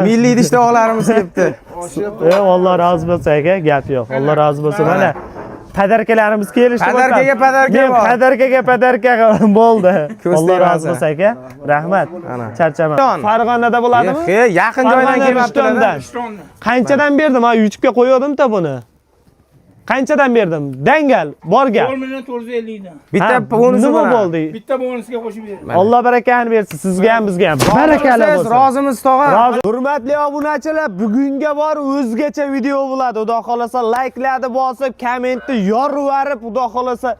milliy idishtoqlarimiz kelibdi. Alloh razı bo'lsin aka, gap yo'q. Alloh razı bo'lsin. Mana padarkalarimiz kelishdi. Padarkaga padarka bo'ldi. Alloh razı bo'lsin aka. Rahmat. Charchaman. Farg'onada bo'ladimi? Yaqin joydan kelibdilar. Qanchadan berdim? Ha, YouTube'ga qo'ydim-da buni. Qanchadan berdim? Dangal, borga. 4.450 dan. Bitta bonusi nima bo'ldi? Bitta bonusga qo'shib berdim. Alloh barakani bersin. Sizga ham, bizga ham. Barakalla bo'lsin. Rozimiz tog'a. Hurmatli obunachilar, bugunga bor o'zgacha video bo'ladi. Xudo xolasa like'larni bosib, kommentni yorib, xudo xolasa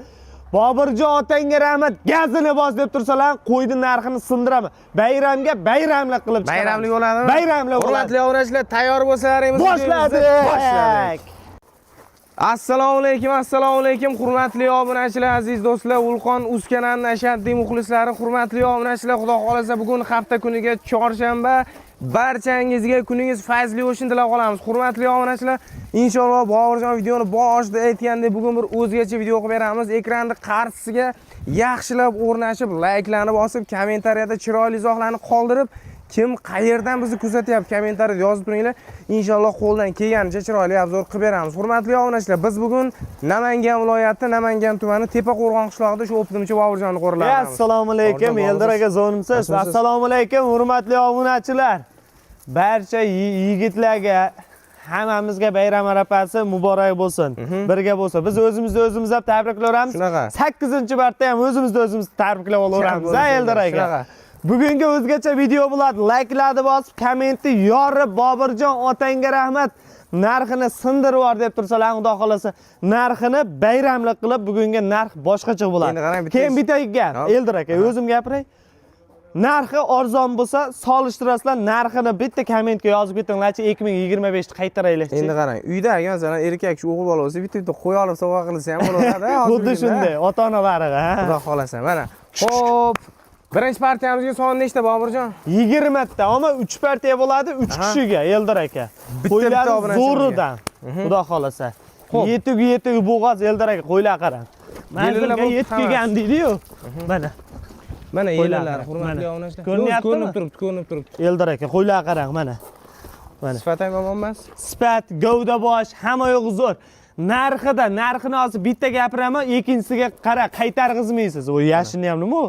Bobirjon otangga rahmat, gazini bos deb tursalar, qo'ydi narxini sindiraman. Bayramga bayramlik qilib chiqaman. Bayramlik bo'ladimi? Bayramlik bo'ladi. Hurmatli obunachilar, tayyor bo'lsalaringiz. Boshladik. Assalomu alaykum, hurmatli obunachilar, aziz do'stlar, Vulqon Uz kanalining ashaddiy muxlislari, hurmatli obunachilar, xudo xolasa bugun hafta kuniga chorshanba, barchangizga kuningiz fayzli bo'lsin deb qolamiz. Hurmatli obunachilar, inshaalloh Bobirjon videoni boshida aytgandek bugun bir o'zgacha video qilib beramiz. Ekranni qarshisiga yaxshilab o'rnashib, like'larni bosib, kommentariyada chiroyli izohlarni qoldirib, kim qayerdan bizni kuzatyapti kommentariyada yozib turinglar. Inshaalloh qo'ldan kelganicha chiroyli obzor qilib beramiz. Hurmatli obunachilar, biz bugun Namangan viloyati, Namangan tumani Tepaqo'rg'on qishlog'ida shu Optimchi Bobirjonni qo'riqlayapmiz. Assalomu alaykum, Eldor aka zo'nimsiz. Assalomu alaykum, hurmatli obunachilar. Barcha yigitlarga, hammamizga bayram arafasi muborak bo'lsin. Birga bo'lsin. Biz o'zimizni ham tabriklaymiz. 8-marta ham o'zimizni tabriklab olaveramiz. Eldor aka. Bugungi o'zgacha video bo'ladi. Like'larni bosib, kommentni yorib, Bobirjon otangga rahmat, narxini sindirib yubor deb tursalar, xudo xolasa, narxini bayramlik qilib, bugungi narx boshqacha bo'ladi. Keyin bitta gap, Eldor aka, o'zim gapiray. Narxi arzon bo'lsa, solishtirasizlar, narxini bitta kommentga yozib ketinglarchi, 2025 ni qaytaraylik. Endi qarang, uyda masalan erkak shu o'g'il bola bo'lsa, bitta qo'y olib sovg'a qilsa ham bo'laveradi. Xuddi shunday, ota-onalariga, xudo xolasa. Mana, xo'p. Birinchi partiyamizga son nechta Bobirjon? 20 ta, ammo 3 partiya bo'ladi, 3 kishiga, Eldor aka. Qo'ylar zo'ridan. Xudo xolasa. Yetiga bo'g'oz Eldor aka, qo'ylar qarang. Manzilga yetib kelgan deydi-yu. Mana yelarlar, hurmatli obunachilar. Ko'rinib turibdi. Eldor aka, qo'ylar qarang, mana. Sifat ham yomon emas. Sifat, gavda bosh, hamma yo'q zo'r. Narxini hozir bitta gapiraman, ikkinchisiga qara, qaytarg'izmaysiz. O yashini ham nima?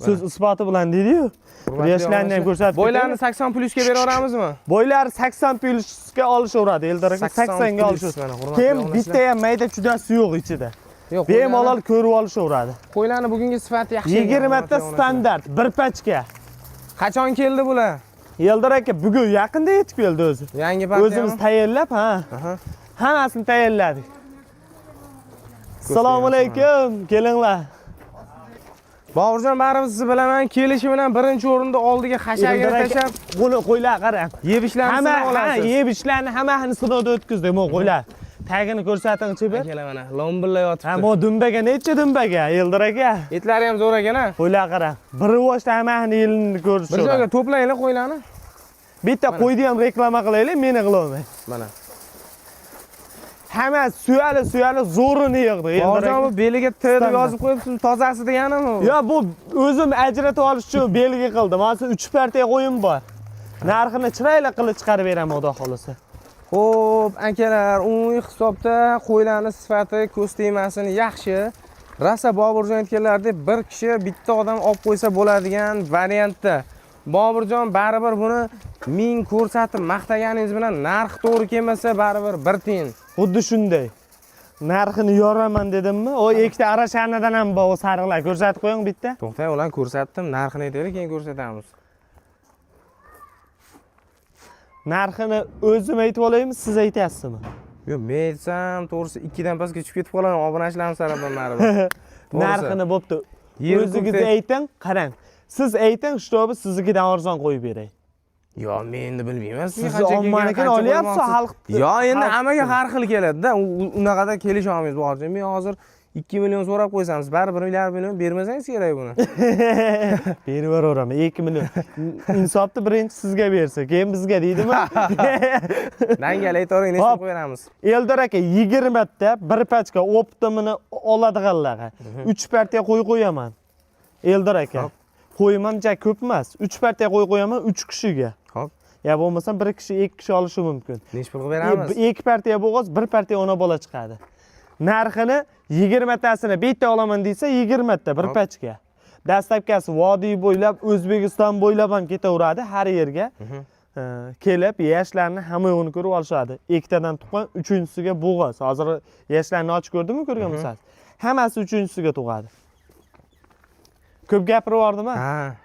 Siz isboti bilan deydi-yu. Yoshlarni ham ko'rsatib. Boylarni 80 plyusga bera olamizmi? Boylar 80 plyusga olishaveradi, Eldor aka. 80 ga olishadi. Keyin bitta ham mayda chudasi yo'q ichida. Yo'q, bemalol ko'rib olishaveradi. Qo'ylarning bugungi sifati yaxshi. 20 ta standart, bir pachka. Qachon keldi bular? Eldor aka, bugun yaqinda yetib keldi o'zi. Yangi partiya. O'zimiz tayyorlab, hammasini tayyorladik. Assalomu alaykum, kelinglar. Bobirjon, barimiz siz bilaman, kelishi bilan birinchi o'rinda oldiga xashagini tashab, buni qo'ylar qarang. Yeb-ishlarni olasiz. Yeb-ishlarni hammasini sinovdan o'tkazdik, mo qo'ylar. Tagini ko'rsatingchi bir. Akala mana, lombilla yotibdi. Ha, mo dumbaga necha dumbaga, Eldor aka? Etlari ham zo'r ekan-a? Qo'ylar qarang. Bir voshda hammasini yilini ko'rishadi. Bir joyga to'planglar qo'ylarni. Bitta qo'yni ham reklama qilaylik, meni qilolmay. Mana. Hamma suyali zo'rini yig'di. Bobirjon, bu beliga T deb yozib qo'yibsiz, tozasi deganimi? Yo, bu o'zim ajratib olish uchun belgi qildim. Hozir 3 partiya qo'yim bor. Narxini chiroyli qilib chiqarib beraman, xudo xolasa. Xo'p, akalar, umumiy hisobda qo'ylarning sifati, ko'z tegmasini yaxshi. Rasa Bobirjon aytganlaridek, bir kishi bitta odam olib qo'ysa bo'ladigan variantda. Bobirjon baribir buni 1000 ko'rsatib maqtaganingiz bilan narx to'g'ri kelmasa, baribir 1 tiyin. Xuddi shunday. Narxini yoraman dedimmi? O ikkita arashanadan ham bor, sariqlar ko'rsatib qo'ying bitta. To'xtang, ularni ko'rsatdim, narxini aytaylik, keyin ko'rsatamiz. Narxini o'zim aytib olaymi, siz aytasizmi? Yo'q, men aytsam, to'g'risi 2 dan pastga chiqib ketib qolaman, obunachilarimiz saradan baribir. Narxini bo'pti. O'zingiz ayting, qarang. Siz ayting, shtobi siznikidan arzon qo'yib beray. Yo, men endi bilmayman. Siz ommanikini olyapsiz, xalq. Yo, endi hammaga har xil keladi-da. Unaqada kelisha olmaymiz Bobirjon. Men hozir 2 million so'rab qo'ysamiz, baribir 1,5 million bermasangiz kerak buni. Berib yuraveraman, 2 million. Insofni birinchi sizga bersa, keyin bizga deydimi? Dangal aytavering, nechta qo'yamiz? Eldor aka, 20 ta bir pachka Optimini oladiganlarga 3 partiya qo'yaman. Eldor aka. qo'yim ham ja ko'p emas. 3 partiya qo'y qo'yaman 3 kishiga. Xo'p. Ya bo'lmasa 1 kishi 2 kishi olishi mumkin. Necha pul beramiz? 2 partiya bo'g'oz, 1 partiya ona bola chiqadi. Narxini 20 tasini bitta olaman desa 20 ta bir pachka. Dastlabkasi vodiy bo'ylab, O'zbekiston bo'ylab ham ketaveradi har yerga. Kelib yoshlarni hamma yo'g'ini ko'rib olishadi. Ikkitadan tuqqan, uchinchisiga bo'g'oz. Hozir yoshlarni ochib ko'rdingmi, ko'rganmisiz? Hammasi uchinchisiga tug'adi. Ko'p gapirib yubordimmi? Ha.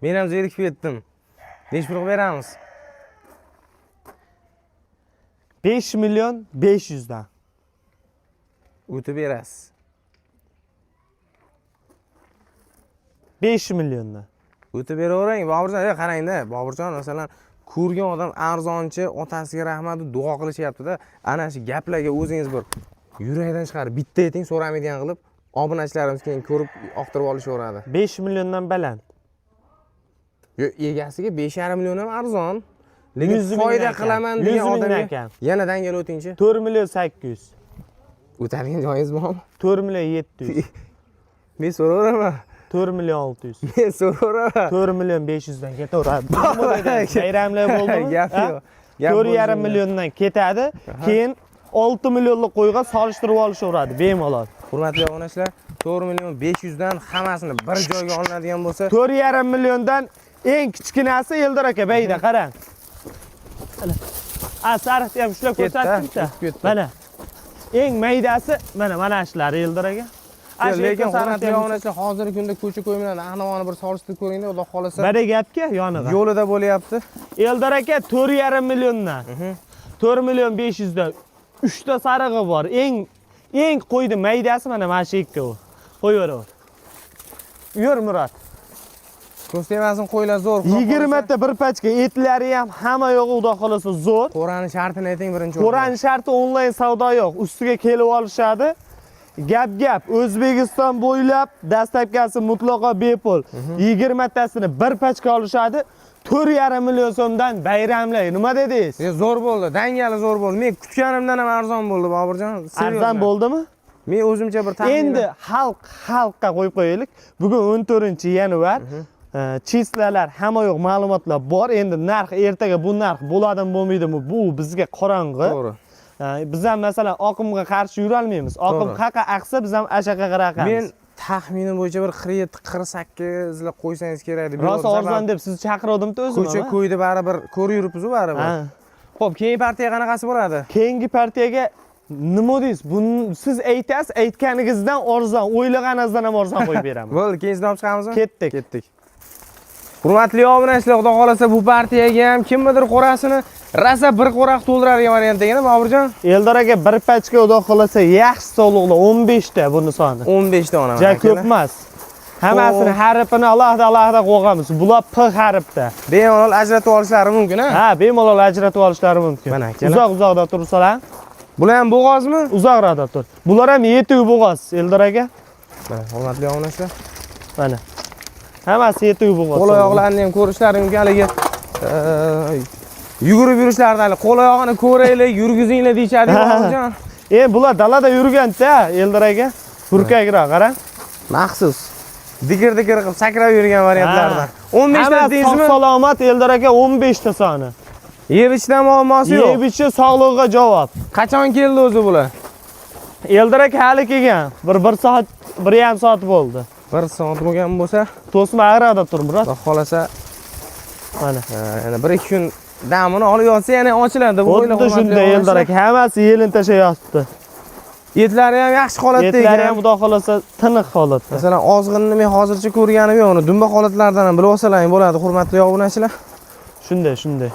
Men ham zerikib ketdim. Necha pul beramiz? 5 million 500 dan. O'tib berasiz. 5 milliondan. O'tib beravering. Boburjon, qarang-da. Boburjon masalan ko'rgan odam arzonchi, otasiga rahmat duo qilishyapti-da. Ana shu gaplarga o'zingiz bir yurakdan chiqarib bitta ayting, so'ramaydigan qilib, obunachilarimiz keyin ko'rib oqtirib olishaveradi. 5 milliondan baland. Yo, egasiga 5,5 million ham arzon. Lekin foyda qilaman degan odamga yana dangal o'tingchi. 4 million 800. O'tadigan joyingiz bormi? 4 million 700. Men so'raveraman. 4 million 600. Men so'raveraman. 4 million 500 dan ketaveradi. Bayramlar bo'ldimi? Gap yo'q. 4,5 milliondan ketadi. Keyin 6 millionlik qo'yga solishtirib olishaveradi bemalol. Hurmatli obunachilar, 4 million 500 dan hammasini bir joyga olinadigan bo'lsa, 4,5 milliondan eng kichkinasi Eldor aka bayda qarang. Sariqni ham ushlab ko'rsatdim-da. Mana. Eng maydasi mana shular Eldor aka. Lekin hurmatli obunachilar, hozirgi kunda ko'cha ko'y bilan Ahnavoni bir solishtirib ko'ring-da, Xudo xolasa. Bada gapga yonida. Yo'lida bo'lyapti. Eldor aka 4,5 milliondan. 4 million 500 dan 3 ta sarig'i bor. Eng qo'ydi maydasi mana shu ikkovi. Qo'yaveraver. Yur Murod. Ko'rsatmasin qo'ylar zo'r. 20 ta bir pachka, etlari ham hamma yo'g'i Xudo xolasa zo'r. Qo'rani shartini ayting birinchi. Qo'rani sharti onlayn savdo yo'q. Ustiga kelib olishadi. Gap O'zbekiston bo'ylab dastlabkasi mutlaqo bepul. 20 tasini bir pachka olishadi. 4,5 million so'mdan bayramlar. Nima dedingiz? Zo'r bo'ldi, dangali zo'r bo'ldi. Men kutganimdan ham arzon bo'ldi, Boburjon. Arzon bo'ldimi? Men o'zimcha bir taxmin. Endi xalqqa qo'yib qo'yaylik. Bugun 14-yanvar. Chislalar, hamma yo'q ma'lumotlar bor. Endi narx ertaga bu narx bo'ladimi, bo'lmaydimi? Bu bizga qorong'i. To'g'ri. Biz ham masalan oqimga qarshi yura olmaymiz. Oqim qaqa aqsa biz ham ashaqa qaraqamiz. Men taxminim bo'yicha bir 47-48 la qo'ysangiz kerak deb. Rosa arzon deb sizni chaqirdim-da o'zim. Ko'cha ko'yda baribir ko'rib yuribsiz-ku baribir. Xo'p, keyingi partiya qanaqasi bo'ladi? Keyingi partiyaga nima deysiz? Buni siz aytasiz, aytganingizdan arzon, o'ylaganingizdan ham arzon qo'yib beraman. Bo'ldi, keyingisini olib chiqamizmi? Ketdik. Hurmatli obunachilar, Xudo xolasa bu partiyaga ham kimnidir qo'rasini rasa bir qo'raq to'ldiradigan variant ekan, Boburjon. Eldor aka bir pachka Xudo xolasa yaxshi sog'liqli 15 ta buni soni. 15 ta onaman. Ja ko'p emas. Hammasini harfini alohida qo'yamiz. Bular P harfda. Bemalol ajratib olishlari mumkin, ha? Ha, bemalol ajratib olishlari mumkin. Mana akalar. Uzoq-uzoqda tursalar. Bular ham bo'g'ozmi? Uzoqroqda tur. Bular ham yetuk bo'g'oz, Eldor aka. Mana hurmatli obunachilar. Mana. Hammasi yetuk bo'g'oz. Qo'l oyoqlarini ham ko'rishlari mumkin. Haligi yugurib yurishlarida qo'l oyog'ini ko'raylik, yurgizinglar deyshadi, Boburjon. Bular dalada yurgan-da, Eldor aka. Hurkagroq, qarang. Maxsus dikir-dikir qilib sakrab yurgan variantlardan. 15 ta deysizmi? Salomat Eldor aka 15 ta soni. Yeb ichdan muammosi yo'q. Yeb ichi sog'lig'iga javob. Qachon keldi o'zi bular? Eldor aka hali kelgan. 1 soat, 1,5 soat bo'ldi. 1 soat bo'lgan bo'lsa, to'sma ag'rada tur, biroz. Xudo xolasa mana. Yana 1-2 kun damini olib yotsa yana ochiladi. Bu Xuddi shunday Eldor aka, hammasi yelin tashayapti. Etlari ham yaxshi holatda ekan. Etlari ham Xudo xolasa tiniq holatda. Masalan, ozg'inni men hozircha ko'rganim yo'q. Uni dumba holatlardan ham bilib olsalaring bo'ladi, hurmatli obunachilar. Shunday.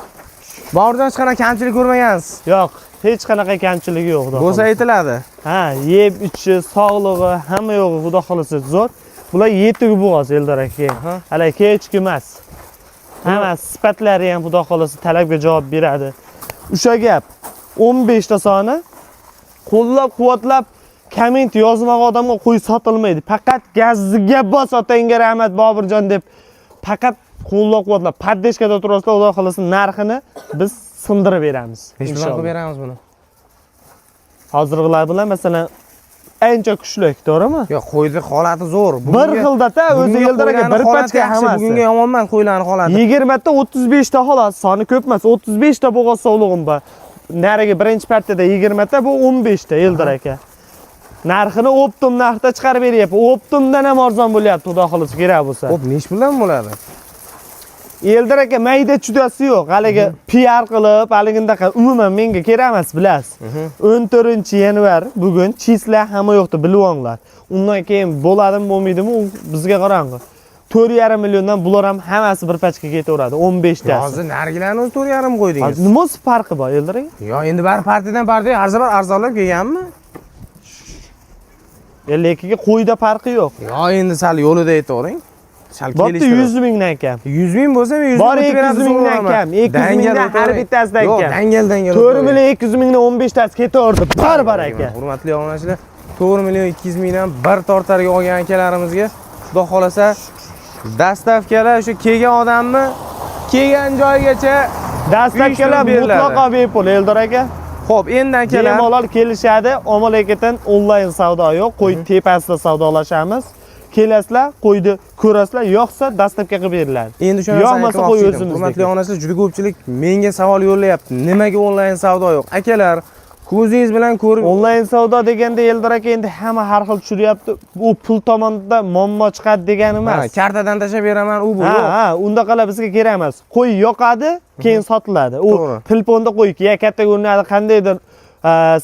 Boburjon hech qanaqa kamchilik ko'rmagansiz? Yo'q, hech qanaqa kamchiligi yo'q, Xudo xolasa. Bo'lsa aytiladi. Ha, yeb ichi, sog'lig'i, hamma yo'g'i Xudo xolasa zo'r. Bular yetuk bo'g'oz Eldor aka. Hali kechki emas. Hamma sifatlari ham Xudo xolasa talabga javob beradi. O'sha gap 15 ta soni qo'llab-quvvatlab komment yozmagan odamga qo'y sotilmaydi. Faqat gaziga bos otangga rahmat Boburjon deb faqat qo'llab-quvvatlab paddeshkada turasizlar, Xudo xolasa narxini biz sindirib beramiz. Hech qanaqa beramiz buni. Hozirgilar bilan masalan ancha kuchli, to'g'rimi? Yo'q, qo'yni holati zo'r. Bir xilda-da o'zi Eldor aka bir pachka hammasi. Bugunga yomonman qo'ylarning holati. 20 ta 35 ta xolos, soni ko'p emas. 35 ta bo'g'oz sog'lig'im bor. Narigi birinchi partiyada 20 ta, bu 15 ta Eldor aka. Narxini optim narxda chiqarib beryapti. Optimdan ham arzon bo'lyapti, xudo xolisi kerak bo'lsa. Xo'p, nech puldan bo'ladi? Eldor aka mayda chudasi yo'q. Haligi PR qilib, haligindaqa umuman menga kerak emas, bilasiz. 14-yanvar bugun chisla hamma yo'qdi, bilib olinglar. Undan keyin bo'ladimi, bo'lmaydimi, u bizga qarang'i. 4,5 milliondan bular ham hammasi bir pachka ketaveradi, 15 tasi. Hozir nargilarni o'zi 4,5 qo'ydingiz. Nima farqi bor Eldor aka? Yo, endi bari partiyadan partiya arzonlab kelganmi? Lekiga qo'yda farqi yo'q. Yo, endi sal yo'lida aytavering. Sal Bo'pti, kelishdi. 100 mingdan kam. 100 ming bo'lsa, men 100 Bor ming 200 mingdan kam. 200 mingdan har bittasidan kam. Yo'q, dangal. 4 million 200 mingdan 15 tasi ketaverdi. Barbar aka. Hurmatli obunachilar, 4 million 200 mingdan bir tortarga olgan akalarimizga xudo xolasa dastavkalar o'sha kelgan odamni kelgan joyigacha Dastavkalar mutlaqo bepul Eldor aka. Xo'p, endi akalar Bemalol kelishadi. Omalaketin onlayn savdo yo'q. Qo'y tepasida savdolashamiz. Kelasizlar, qo'yni ko'rasizlar, yo'qsa dastavka qilib beriladi. endi shuni yo'qmasa qo'y o'zimiz. Hurmatli obunachilar, juda ko'pchilik menga savol yo'llayapti. Nimaga onlayn savdo yo'q? Akalar, ko'zingiz bilan ko'rib, Onlayn savdo deganda Eldor aka endi hamma har xil tushuryapti. U pul tomonida muammo chiqadi degani emas. kartadan tashab beraman, u bu. Ha, undaqalar bizga kerak emas. Qo'y yoqadi, keyin sotiladi. U To'g'ri. telefonda qo'y ya katta ko'rinadi, qandaydir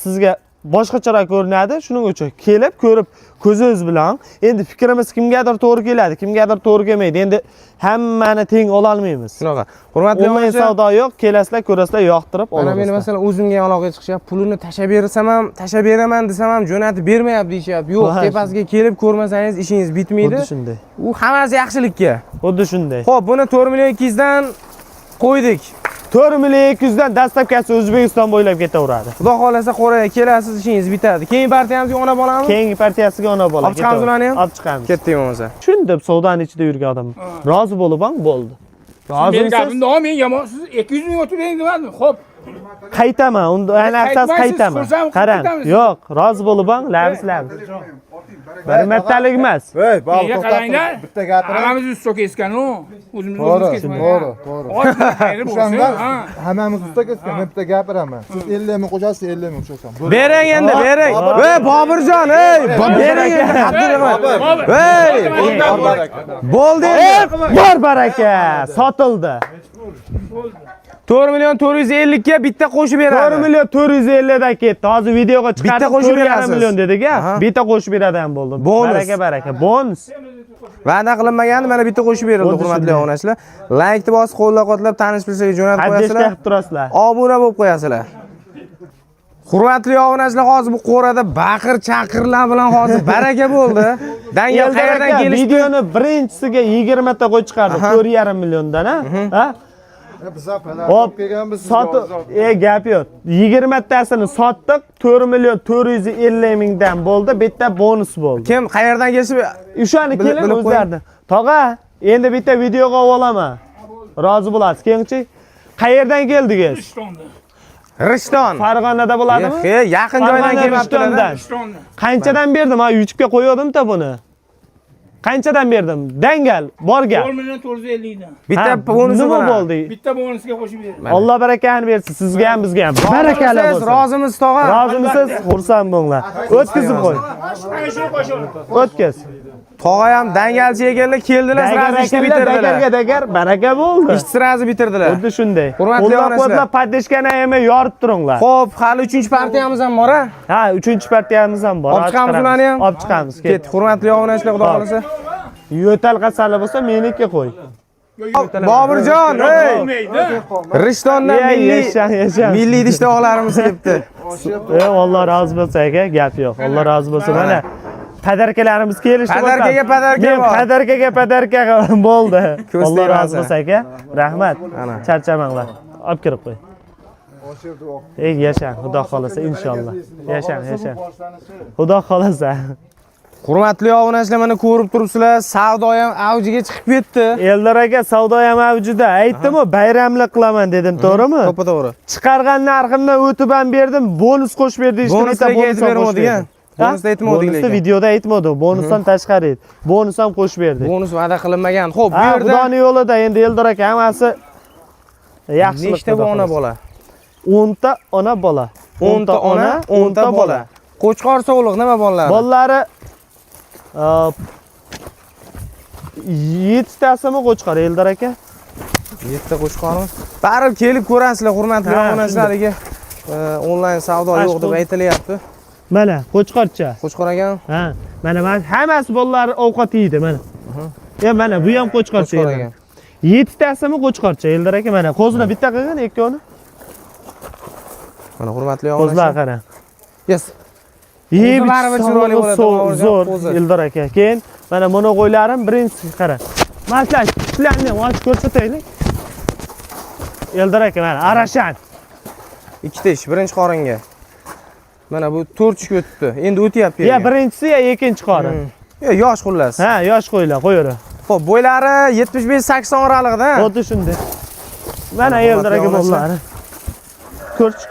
sizga boshqacharoq ko'rinadi. Shuning uchun kelib, ko'rib, ko'zingiz bilan endi fikrimiz kimgadir to'g'ri keladi, kimgadir to'g'ri kelmaydi. Endi hammani teng ola olmaymiz. Shunaqa. Hurmatli Onlayn obunachilar, savdo yo'q, kelasizlar, ko'rasizlar, yoqtirib mana meni olasiz. masalan o'zimga aloqaga chiqishyapti. Pulini tashab bersam ham, tashab beraman desam ham jo'natib bermayapti deyishyapti. Yo'q, Ha, tepasiga kelib ko'rmasangiz ishingiz bitmaydi. Xuddi shunday. U hammasi yaxshilikka. Xuddi shunday. Xo'p, buni 4 million 200 dan qo'ydik. 4 million 200 dan dastavkasi O'zbekiston bo'ylab ketaveradi. Xudo xolasa qo'raya kelasiz, ishingiz bitadi. Keyingi partiyamizga ona bolami? Keyingi partiyasiga ona bola. Olib chiqamiz ularni ham? Olib chiqamiz. Ketdik bo'lmasa. Tushundim, savdoning ichida yurgan odam. Rozi bo'libman, bo'ldi. Men Rozimisiz? gapimni men yomon siz 200 ming o'tiring demadim. Xo'p. Qaytaman, unda ayni asas Qaytmaysiz, qaytaman. xursand Qarang, qaytamiz. yo'q, rozi bo'libman, labis. Bir martalik emas. Hey, bal Menga qaranglar. bitta gapirib. Hammamiz usta kesgan-u. O'zimiz To'g'ri, kesmagan. to'g'ri. O'shanda O'shanda hammamiz usta kesgan, men bitta gapiraman. Siz 50 ming qo'shasiz, 50 ming qo'shasan. Bering endi, bering. Ey, Bobirjon, ey, bering endi. Abdurahmon. Ey, bo'ldi endi. Bor baraka, sotildi. 4 million 450 ga bitta qo'shib beradi. 4 million 450 dan ketdi. Hozir videoga chiqarib Bitta qo'shib 4,5 berasiz. million dedik-a. Aha. Bitta qo'shib beradi ham bo'ldi. Bonus. Baraka, bonus. Va'da qilinmagandi, mana bitta qo'shib berildi, Xuddi hurmatli shunday. obunachilar. Like-ni bosib, qo'llab-quvvatlab, tanish bilsaga jo'natib Hadishga qo'yasizlar. qilib turasizlar. Obuna bo'lib qo'yasizlar. Hurmatli obunachilar, hozir bu qo'rada baqir-chaqirlar bilan hozir baraka bo'ldi. Dangal qayerdan kelishdi? Videoni birinchisiga 20 ta qo'y chiqardi, 4,5 milliondan, ha? Biz apala Hop, kelganmiz. sotib, gap yo'q. 20 tasini sotdik, 4 million 450 mingdan bo'ldi, bitta bonus bo'ldi. Kim qayerdan kelsa O'shani kelin bilib o'zgardi. Tog'a, endi bitta videoga olaman. Rozi bo'lasiz. Keyinchi qayerdan keldingiz? Rishton. Farg'onada bo'ladimi? Yaqin joydan kelmabdilar. Rishtondan. Qanchadan berdim? Ha, YouTube'ga qo'ygandim-da buni. Qanchadan berdim? Dangal, borga. 4 million 450 dan. Bitta Ha, bonusi nima bilan. bo'ldi? Bitta bonusga qo'shib bering. Alloh barakani bersin, sizga ham, bizga ham. Barakalla Siz bo'lsin. rozimiz tog'a? Rozimisiz? Xursand bo'linglar. O'tkazib qo'y. Mana shuni qo'shib. O'tkaz. Tog'a ham dangalchi ekanlar, keldilar, sirazni ishni bitirdilar. Dagar, baraka bo'ldi. Ishni sirazni bitirdilar. Xuddi shunday. Hurmatli onachilar. Qo'llab podeshkani ham yorib turinglar. Xo'p, hali 3-partiyamiz ham bor-a? Ha, 3-partiyamiz ham bor. Olib chiqamiz ularni ham. Olib chiqamiz. Ket, hurmatli obunachilar, xudo xolasa. Yo'tal qasali bo'lsa, meniki qo'y. Bobirjon, ey! Rishtondan Yashan. milliy idish tog'larimiz kelibdi. Alloh rozi bo'lsin aka, gap yo'q. Alloh rozi bo'lsin. Mana padarkalarimiz kelishdi. Padarkaga padarka Men bor. padarka bo'ldi. Ko'z Alloh rozi tegmasin. bo'lsin aka. Rahmat. Ana. Charchamanglar. Olib kirib qo'y. Ey yashan, xudo xolasa inshaalloh. Yashan. Xudo xolasa. Hurmatli obunachilar, mana ko'rib turibsizlar, savdo ham avjiga chiqib ketdi. Eldor aka, savdo ham avjida. Aytdim-ku, bayramlik qilaman dedim, to'g'rimi? To'g'ri. Chiqargan narximdan o'tib ham berdim, bonus qo'shib berdi, Bonusga aytib bermoqdigan. Bonusda aytmadik Bonusda lekin. videoda aytmadik. Bonusdan tashqari edi. Bonus ham qo'shib berdik. Bonus va'da qilinmagan. Xo'p, bu Ha, yerda Xudoning yo'lida endi Eldor aka hammasi yaxshilik. nechta bu ona bola? 10 ta ona bola. 10 ta ona, 10 ta bola. Qo'chqor sog'liq nima bolalari? Bolalari 7 tasimi qo'chqor Eldor aka. 7 ta qo'chqormi? Barib kelib ko'rasizlar, hurmatli Ha, obunachilarga. Onlayn savdo yo'q deb aytilyapti. Mana qo'chqorcha. Qo'chqor ekan. Ha, mana hammasi bolalar ovqat yeydi mana. Mana bu ham qo'chqorcha Qo'chqor ekan. ekan. 7 tasimi qo'chqorcha Eldor aka mana. Qo'zini bitta qilgan, ikkovini. Mana hurmatli Qo'zlar obunachilar. qarang. Yes. Yeb baribir chiroyli bo'ladi, Bobur zo'r qo'zi. Eldor aka. Keyin mana buni qo'ylarim birinchi qarang. Maslash, ishlarni ham ochib ko'rsataylik. Eldor aka mana Arashan. Ikkita ish, birinchi qoringa. Mana bu 4 tushga o'tibdi. Endi o'tyapti. Ya birinchisi ya ikkinchi qorin. Yo, yosh xullas. Ha, yosh qo'ylar, qo'yara. Xo'p, bo'ylari 75-80 oralig'ida. Xuddi shunday. Mana Eldor aka bolalari. Ko'rch.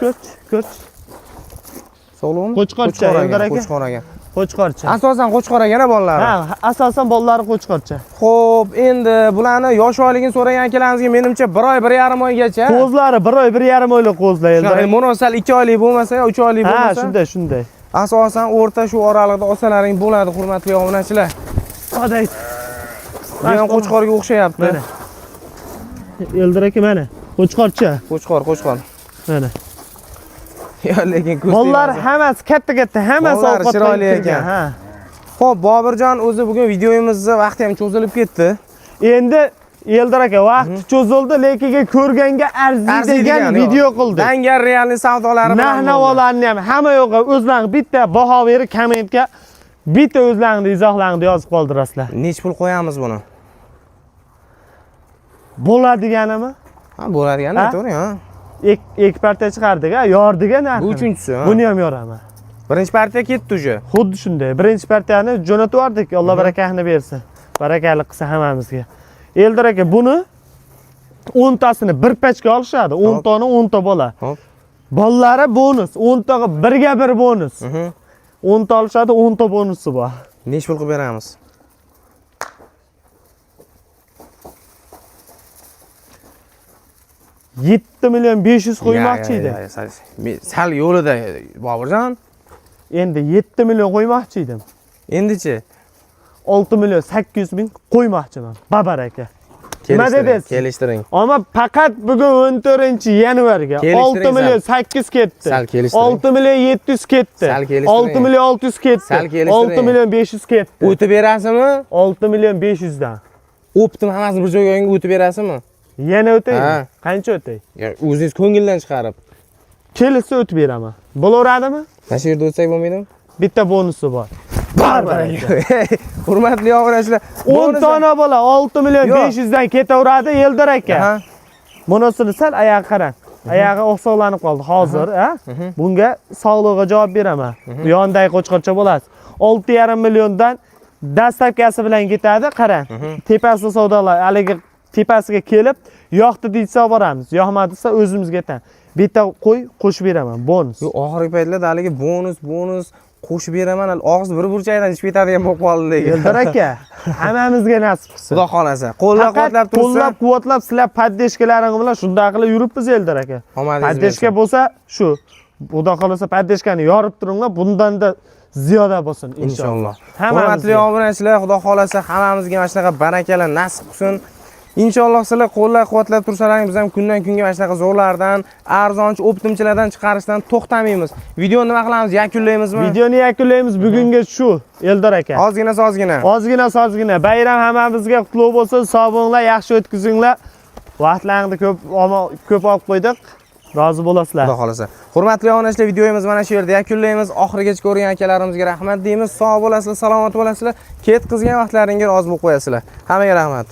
Sog'liqmi? Qo'chqorcha, Eldor aka. Qo'chqor ekan. Qo'chqorcha. Asosan qo'chqor ekan bolalari. Ha, asosan bolalari qo'chqorcha. Xo'p, endi bularni yosh oyligini so'ragan akalarimizga menimcha 1 oy, 1,5 oygacha. Qo'zlari 1 oy, 1,5 oylik qo'zlar Eldor aka. Monosal 2 oylik bo'lmasa, 3 oylik Ha, bo'lmasa. shunday. Asosan o'rta shu oraliqda olsalaring bo'ladi, hurmatli obunachilar. Qoday. Bu ham qo'chqorga o'xshayapti. Mana. Eldor aka mana. Qo'chqorcha. Qo'chqor. Mana. Yo, lekin ko'z Bolalar tegmasa. hammasi katta, hammasi Bolalari ovqat chiroyli ekan. Ha. Xo'p, Bobirjon o'zi bugun videomizni vaqti ham cho'zilib ketdi. Endi Eldor aka vaqt cho'zildi, lekin ko'rganga arziydigan video qildi. Dangar realni savdolari bilan. Narx-navolarni ham hamma yo'g'i o'zlaring bitta baho berib kommentga bitta o'zlaringni izohlaringni yozib qoldirasizlar. Nech pul qo'yamiz buni? Bo'ladiganimi? Ha, bo'ladigani aytavering, ha. Ikki partiya chiqardik, ha, yordiga narx. Bu uchinchisi, ha. Buni ham yoraman. Birinchi partiya ketdi uje. Xuddi shunday. Birinchi partiyani jo'natib yubordik. Alloh barakasini bersin. Barakali qilsa hammamizga. Eldor aka buni 10 tasini bir pachka olishadi. 10 tani 10 ta bola. Hop. Bolalari bonus. 10 taga birga bir bonus. 10 ta olishadi, 10 ta bonusi bor. Nech pul qilib beramiz? $7,500,000 qo'ymoqchi edi. Sal yo'lida Bobirjon. Endi 7 million qo'ymoqchi edim. Endichi 6,800,000 qo'ymoqchiman. Babar aka. Nima dedingiz? Kelishtiring. Ammo faqat bugun 14-yanvarga 6,800,000 ketdi. Sal kelishtiring. 6,700,000 ketdi. Sal kelishtiring. 6,600,000 ketdi. Sal kelishtiring. 6,500,000 ketdi. O'tib berasizmi? 6,500,000 dan. O'pdim hammasini bir joyga o'tib berasizmi? Yana o'tay. Ha. Qancha o'tay? O'zingiz ko'ngildan chiqarib. Kelsa o'tib beraman. Bo'laveradimi? Mana shu yerda o'tsak bo'lmaydimi? Bitta bonusi bor. Barbar. Hurmatli obunachilar, 10 tona bola 6,500,000 dan ketaveradi Eldor aka. Ha. Bunisini sal oyog'i qarang. Oyog'i oqsoqlanib qoldi hozir, ha? Bunga sog'lig'iga javob beraman. Bu yondagi qo'chqorcha bo'ladi. 6,5 milliondan dastlabkasi bilan ketadi, qarang. Tepasida savdolar, haligi tepasiga kelib, yoqdi deysa boramiz. Yoqmadi desa o'zimizga tan. Bitta qo'shib beraman, bonus. Yo, oxirgi paytlarda haligi bonus qo'shib beraman, og'iz bir burchakdan ichib ketadigan bo'lib qoldi lekin. Eldor aka, hammamizga nasib qilsin. Xudo xolasa, qo'llab-quvvatlab tursa, qo'llab-quvvatlab sizlar poddeshkalaring bilan shunday qilib yuribmiz Eldor aka. Poddeshka bo'lsa shu. Xudo xolasa poddeshkani yorib turinglar, bundan-da ziyoda bo'lsin inshaalloh. Hurmatli obunachilar, Xudo xolasa hammamizga mana shunaqa barakala nasib qilsin. Inshaalloh sizlar qo'llab-quvvatlab tursalaring, biz ham kundan kunga mana shunaqa zo'rlardan, arzonchi optimchilardan chiqarishdan to'xtamaymiz. Videoni nima qilamiz? Yakunlaymizmi? Videoni yakunlaymiz. Bugunga shu Eldor aka. Ozgina. Bayram hammamizga qutlug' bo'lsin. Sog' bo'linglar, yaxshi o'tkazinglar. Vaqtlaringni ko'p olib qo'ydik. Rozi bo'lasizlar. Xudo xolasa. Hurmatli obunachilar, videomizni mana shu yerda yakunlaymiz. Oxirigacha ko'rgan akalarimizga rahmat deymiz. Sog' bo'lasizlar, salomat bo'lasizlar. Ketkizgan vaqtlaringizga rozi bo'lib qo'yasizlar. Hammaga rahmat.